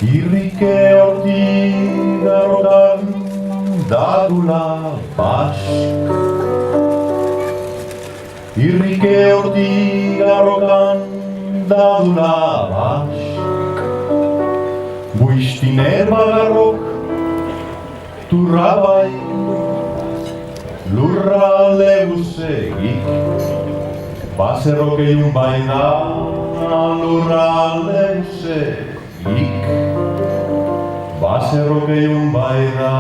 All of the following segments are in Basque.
Irrike hortik garrotan dadula bask. Irrike hortik garrotan dadula bask. Buistiner bagarrok turrabai lurra leguzegik. Baserrok egin baina lurra leguzegik. Baserrok egin baina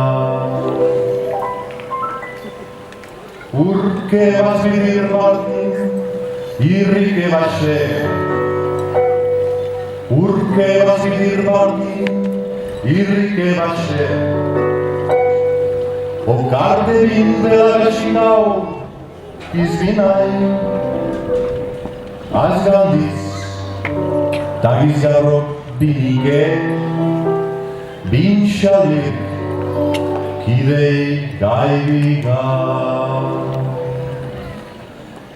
urke bazbidir batin irrike base. Urke bazbidir batin irrike base. Okarte bindela gaxinau izbinai azgandiz tagizgarrok Binike, bintxalik, kidei gaibiga.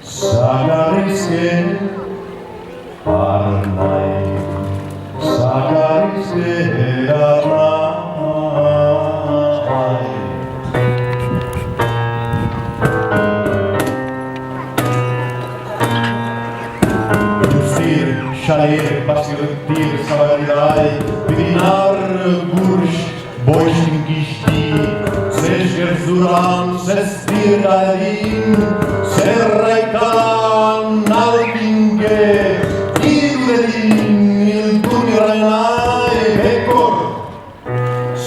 Zagarrizke, arnai, zagarrizke eranai. Xaler, basirtir, sabarirai, bidinar, gurx, boixinkisti, zesgerzuran, zestirgadin, zerraikalan, nalkinge, irudedin, iltuniranai, bekor,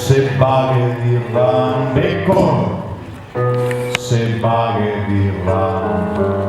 zebagedirran, bekor, zebagedirran.